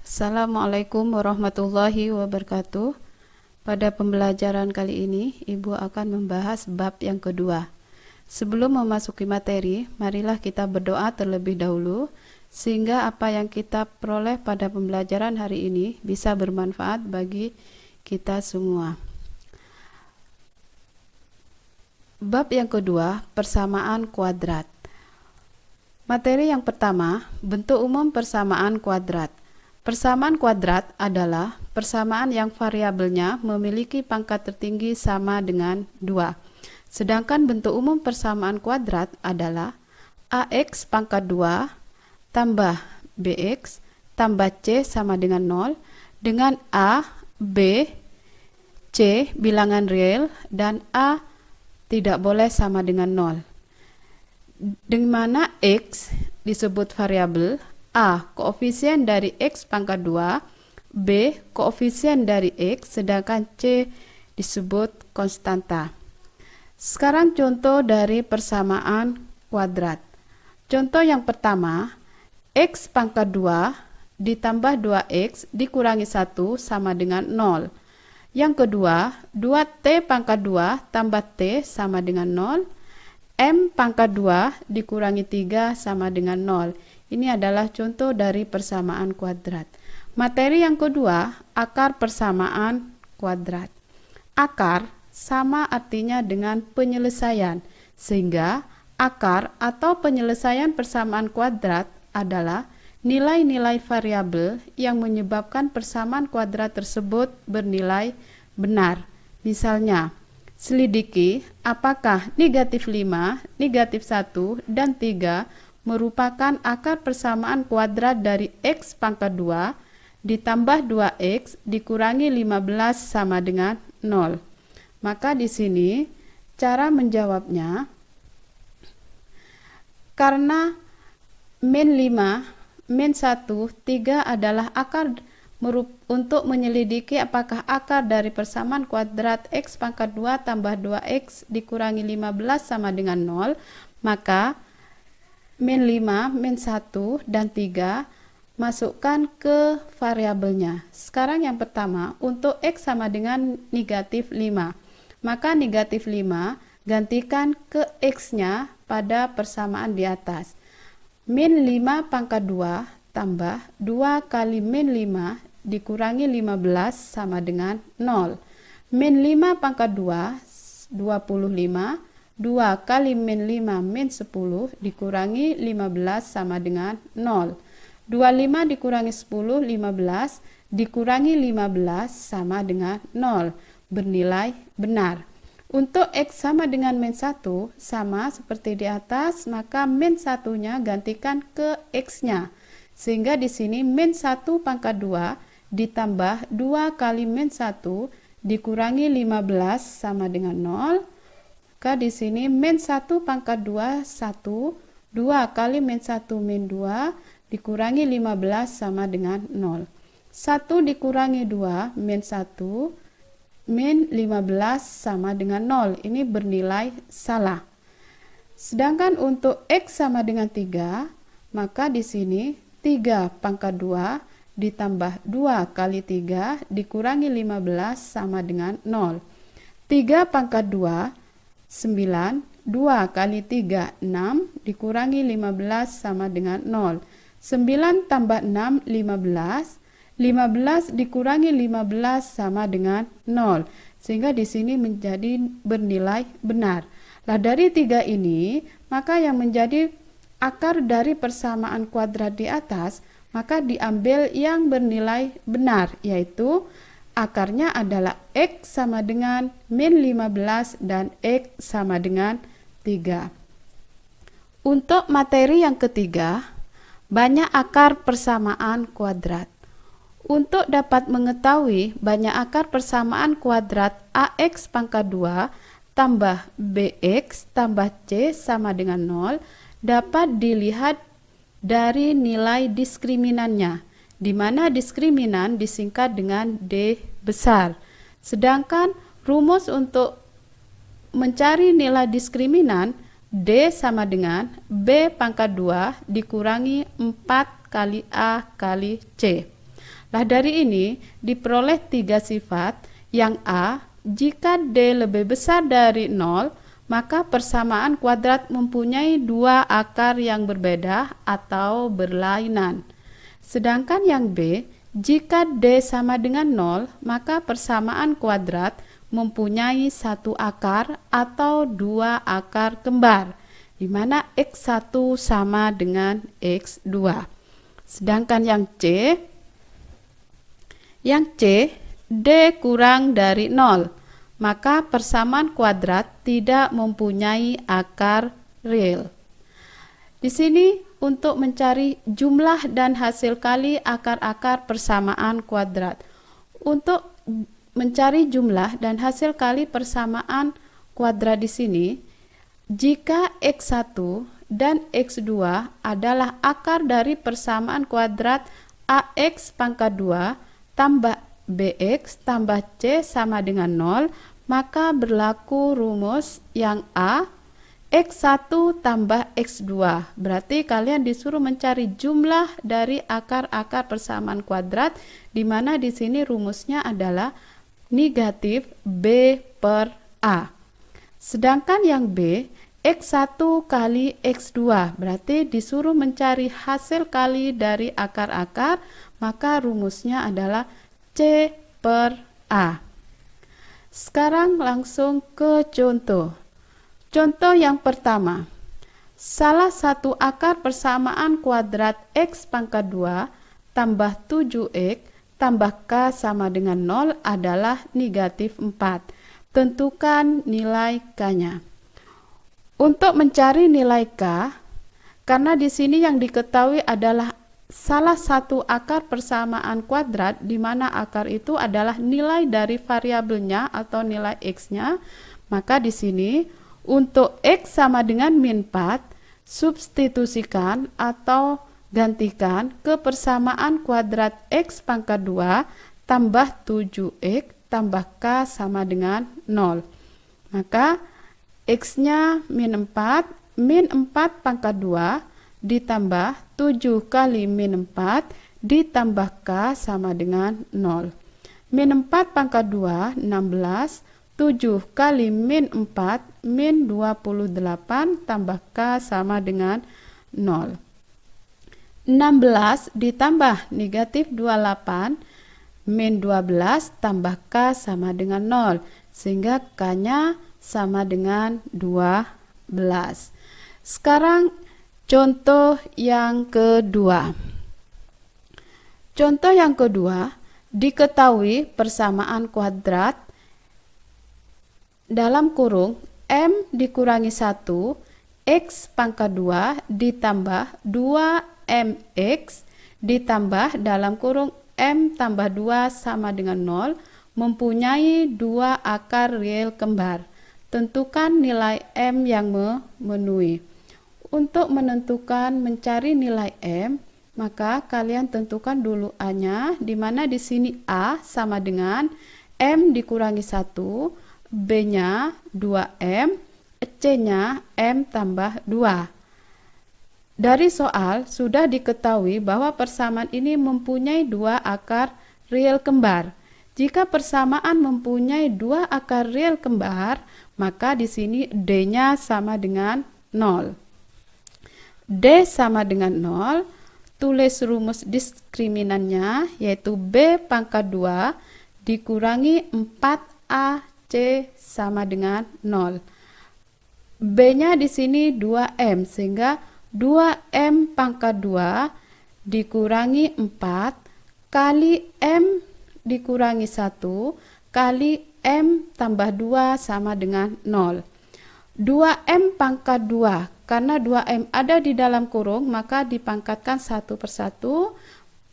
Assalamualaikum warahmatullahi wabarakatuh. Pada pembelajaran kali ini, Ibu akan membahas bab yang kedua. Sebelum memasuki materi, marilah kita berdoa terlebih dahulu, sehingga apa yang kita peroleh pada pembelajaran hari ini bisa bermanfaat bagi kita semua. Bab yang kedua, persamaan kuadrat. Materi yang pertama, bentuk umum persamaan kuadrat. Persamaan kuadrat adalah persamaan yang variabelnya memiliki pangkat tertinggi sama dengan 2. Sedangkan bentuk umum persamaan kuadrat adalah AX pangkat 2 tambah BX tambah C sama dengan 0 dengan A, B, C bilangan real dan A tidak boleh sama dengan 0. Di mana X disebut variabel, A koefisien dari X pangkat 2, B koefisien dari X, sedangkan C disebut konstanta. Sekarang contoh dari persamaan kuadrat. Contoh yang pertama, X pangkat 2 ditambah 2X dikurangi 1 sama dengan 0. Yang kedua, 2T pangkat 2 tambah T sama dengan 0. M pangkat 2 dikurangi 3 sama dengan 0. Ini adalah contoh dari persamaan kuadrat. Materi yang kedua, akar persamaan kuadrat. Akar sama artinya dengan penyelesaian, sehingga akar atau penyelesaian persamaan kuadrat adalah nilai-nilai variabel yang menyebabkan persamaan kuadrat tersebut bernilai benar. Misalnya, selidiki apakah negatif 5, negatif 1, dan 3 merupakan akar persamaan kuadrat dari X pangkat 2 ditambah 2X dikurangi 15 sama dengan 0. Maka di sini cara menjawabnya, karena min 5, min 1, 3 adalah akar untuk menyelidiki apakah akar dari persamaan kuadrat X pangkat 2 tambah 2X dikurangi 15 sama dengan 0, maka min 5, min 1, dan 3 masukkan ke variabelnya. Sekarang yang pertama, untuk X sama dengan negatif 5. Maka negatif 5 gantikan ke X-nya pada persamaan di atas. Min 5 pangkat 2 tambah 2 kali min 5 dikurangi 15 sama dengan 0. Min 5 pangkat 2, 25. 2 kali min 5 min 10 dikurangi 15 sama dengan 0. 25 dikurangi 10, 15 dikurangi 15 sama dengan 0. Bernilai benar. Untuk X sama dengan min 1 sama seperti di atas, maka min 1-nya gantikan ke X-nya. Sehingga di sini min 1 pangkat 2 ditambah 2 kali min 1 dikurangi 15 sama dengan 0. Maka di sini min 1 pangkat 2, 1, 2 kali min 1 min 2 dikurangi 15 sama dengan 0. 1 dikurangi 2 min 1 min 15 sama dengan 0. Ini bernilai salah. Sedangkan untuk X sama dengan 3, maka di sini 3 pangkat 2 ditambah 2 kali 3 dikurangi 15 sama dengan 0. 3 pangkat 2, 9, 2 kali 3, 6, dikurangi 15 sama dengan 0. 9 tambah 6, 15. 15 dikurangi 15 sama dengan 0. Sehingga di sini menjadi bernilai benar. Lah dari 3 ini, maka yang menjadi akar dari persamaan kuadrat di atas, maka diambil yang bernilai benar, yaitu akarnya adalah X sama dengan min 15 dan X sama dengan 3. Untuk materi yang ketiga, banyak akar persamaan kuadrat. Untuk dapat mengetahui banyak akar persamaan kuadrat AX pangkat 2 tambah BX tambah C sama dengan 0 dapat dilihat dari nilai diskriminannya, di mana diskriminan disingkat dengan D besar. Sedangkan rumus untuk mencari nilai diskriminan, D sama dengan B pangkat 2 dikurangi 4 kali A kali C. Lah dari ini diperoleh 3 sifat. Yang A, jika D lebih besar dari 0, maka persamaan kuadrat mempunyai 2 akar yang berbeda atau berlainan. Sedangkan yang B, jika D sama dengan 0, maka persamaan kuadrat mempunyai 1 akar atau 2 akar kembar, di mana X1 sama dengan X2. Sedangkan yang C, D kurang dari 0, maka persamaan kuadrat tidak mempunyai akar real. Di sini untuk mencari jumlah dan hasil kali akar-akar persamaan kuadrat. Untuk mencari jumlah dan hasil kali persamaan kuadrat di sini, jika X1 dan X2 adalah akar dari persamaan kuadrat AX pangkat 2 tambah BX tambah C sama dengan 0, maka berlaku rumus yang A, X1 tambah X2. Berarti kalian disuruh mencari jumlah dari akar-akar persamaan kuadrat, di mana di sini rumusnya adalah negatif B per A. Sedangkan yang B, X1 kali X2, berarti disuruh mencari hasil kali dari akar-akar, maka rumusnya adalah C per A. Sekarang langsung ke contoh. Contoh yang pertama, salah satu akar persamaan kuadrat X pangkat 2 tambah 7X tambah K sama dengan 0 adalah negatif 4. Tentukan nilai K-nya. Untuk mencari nilai K, karena di sini yang diketahui adalah salah satu akar persamaan kuadrat, di mana akar itu adalah nilai dari variabelnya atau nilai X-nya, maka di sini untuk X sama dengan min 4, substitusikan atau gantikan ke persamaan kuadrat X pangkat 2 tambah 7X tambah K sama dengan 0. Maka X-nya min 4 pangkat 2 ditambah 7 kali min 4 ditambah K sama dengan 0. Min 4 pangkat 2, 16. 7 kali min 4, min 28 tambah K sama dengan 0. 16 ditambah negatif 28, min 12 tambah K sama dengan 0. Sehingga K-nya sama dengan 12. Sekarang contoh yang kedua. Contoh yang kedua, diketahui persamaan kuadrat dalam kurung M dikurangi 1 X pangkat 2 ditambah 2MX ditambah dalam kurung M tambah 2 sama dengan 0 mempunyai 2 akar real kembar. Tentukan nilai M yang memenuhi. Untuk menentukan mencari nilai M, maka kalian tentukan dulu A-nya, di mana di sini A sama dengan M dikurangi 1, B-nya 2M, C-nya M tambah 2. Dari soal sudah diketahui bahwa persamaan ini mempunyai 2 akar real kembar. Jika persamaan mempunyai 2 akar real kembar, maka di sini D-nya sama dengan 0. D sama dengan 0, tulis rumus diskriminannya, yaitu B pangkat 2 dikurangi 4AC sama dengan 0. B-nya di sini 2M, sehingga 2M pangkat 2 dikurangi 4 kali M dikurangi 1 kali M tambah 2 sama dengan 0. 2M pangkat 2, karena 2M ada di dalam kurung, maka dipangkatkan satu persatu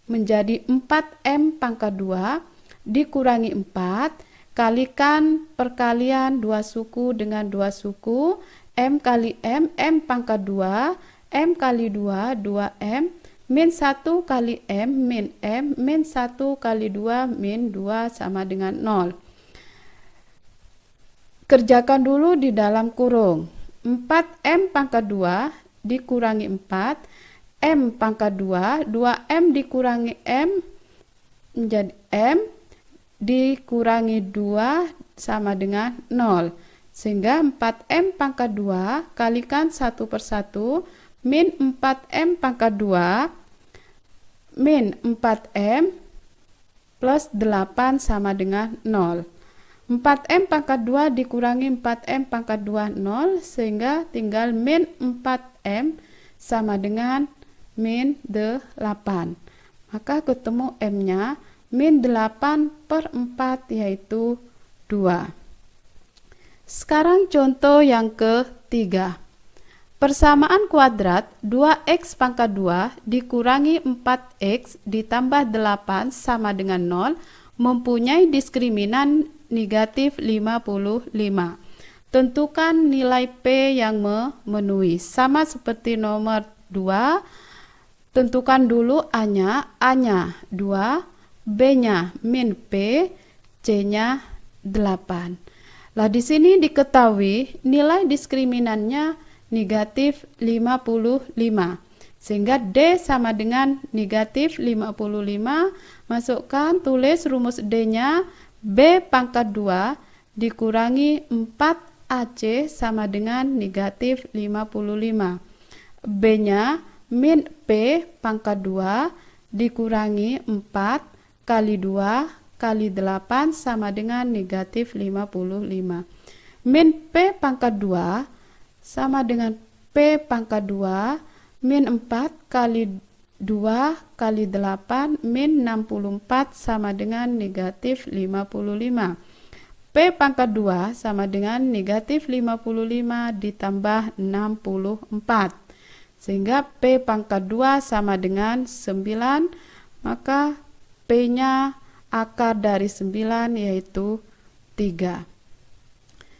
menjadi 4M pangkat 2 dikurangi 4, kalikan perkalian 2 suku dengan 2 suku, M kali M, M pangkat 2, M kali 2, 2M, min 1 kali M, min 1 kali 2, min 2 sama dengan 0. Kerjakan dulu di dalam kurung. 4M pangkat 2 dikurangi 4, M pangkat 2, 2M dikurangi M, menjadi M dikurangi 2 sama dengan 0. Sehingga 4M pangkat 2 kalikan 1 per 1 min 4M pangkat 2 min 4M plus 8 sama dengan 0. 4M pangkat 2 dikurangi 4M pangkat 2 0, sehingga tinggal min 4M sama dengan min 8. Maka ketemu M-nya min 8 per 4 yaitu 2. Sekarang contoh yang ketiga. Persamaan kuadrat 2x pangkat 2 dikurangi 4x ditambah 8 sama dengan 0 mempunyai diskriminan negatif 55. Tentukan nilai P yang memenuhi. Sama seperti nomor 2, tentukan dulu A-nya 2, B-nya min P, C-nya 8. Lah di sini diketahui nilai diskriminannya negatif 55. Sehingga D sama dengan negatif 55. Masukkan, tulis rumus D-nya B pangkat 2 dikurangi 4AC sama dengan negatif 55. B-nya min P pangkat 2 dikurangi 4 kali 2 kali 8 sama dengan negatif 55. Min P pangkat 2 sama dengan P pangkat 2 min 4 kali 2 kali 8 min 64 sama dengan negatif 55. P pangkat 2 sama dengan negatif 55 ditambah 64. Sehingga P pangkat 2 sama dengan 9, maka P-nya akar dari 9 yaitu 3.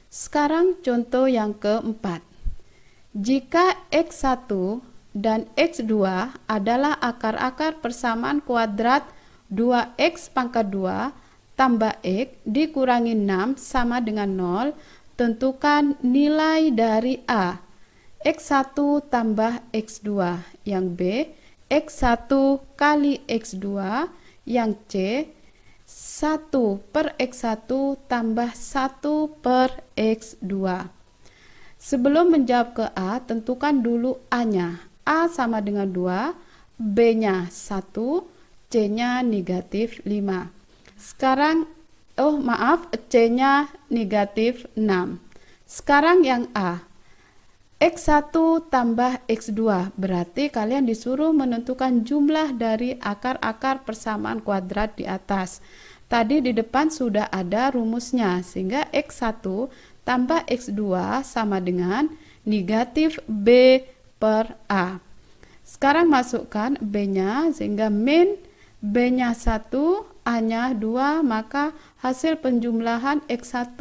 Sekarang contoh yang keempat. Jika X1 dan X2 adalah akar-akar persamaan kuadrat 2X pangkat 2 tambah X dikurangi 6 sama dengan 0, tentukan nilai dari A. X1 tambah X2, yang B, X1 kali X2, yang C, 1 per X1 tambah 1 per X2. Sebelum menjawab ke A, tentukan dulu A-nya. A sama dengan 2, B-nya 1, C-nya negatif 5. Sekarang, C-nya negatif 6. Sekarang yang A. X1 tambah X2, berarti kalian disuruh menentukan jumlah dari akar-akar persamaan kuadrat di atas. Tadi di depan sudah ada rumusnya, sehingga X1 tambah X2 sama dengan negatif B per A. Sekarang masukkan B-nya, sehingga min B-nya 1, A-nya 2, maka hasil penjumlahan X1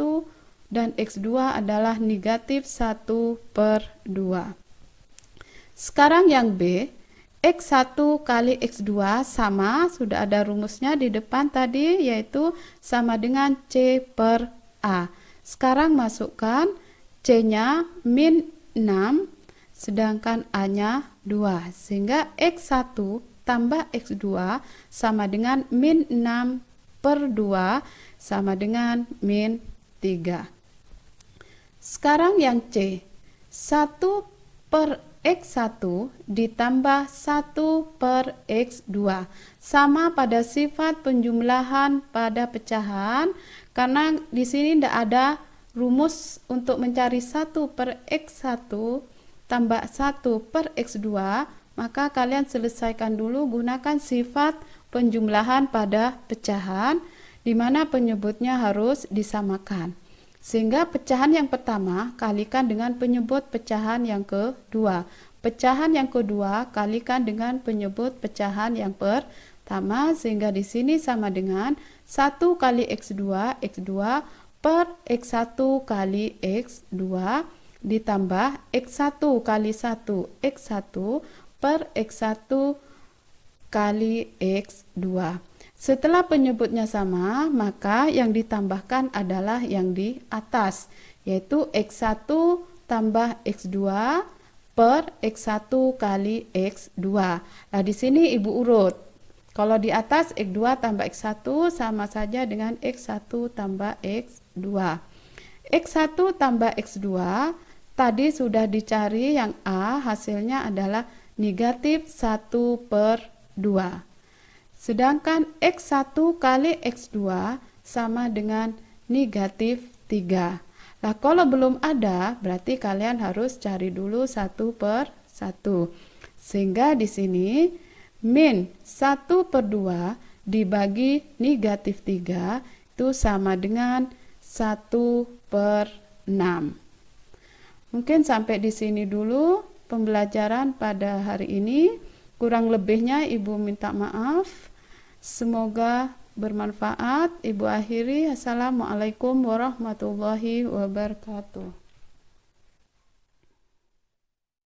dan X2 adalah negatif 1 per 2. Sekarang yang B, X1 kali X2 sama, sudah ada rumusnya di depan tadi, yaitu sama dengan C per A. Sekarang masukkan C-nya min 6, sedangkan A-nya 2. Sehingga X1 tambah X2 sama dengan min 6 per 2 sama dengan min 3. Sekarang yang C, 1 per X1 ditambah 1 per X2. Sama pada sifat penjumlahan pada pecahan, karena di sini tidak ada rumus untuk mencari 1 per X1 tambah 1 per X2, maka kalian selesaikan dulu gunakan sifat penjumlahan pada pecahan, di mana penyebutnya harus disamakan. Sehingga pecahan yang pertama kalikan dengan penyebut pecahan yang kedua. Pecahan yang kedua kalikan dengan penyebut pecahan yang pertama, sehingga di sini sama dengan 1 kali X2, X2 per X1 kali X2 ditambah X1 kali 1, X1 per X1 kali X2. Setelah penyebutnya sama, maka yang ditambahkan adalah yang di atas, yaitu X1 tambah X2 per X1 kali X2. Nah, di sini Ibu urut. Kalau di atas X2 tambah X1 sama saja dengan X1 tambah X2. X1 tambah X2 tadi sudah dicari yang A, hasilnya adalah negatif 1/2. Sedangkan X1 kali X2 sama dengan negatif 3. Nah, kalau belum ada, berarti kalian harus cari dulu 1/1. Sehingga di sini min 1/2 dibagi negatif 3 itu sama dengan 1/6. Mungkin sampai di sini dulu pembelajaran pada hari ini. Kurang lebihnya Ibu minta maaf. Semoga bermanfaat. Ibu akhiri. Assalamualaikum warahmatullahi wabarakatuh.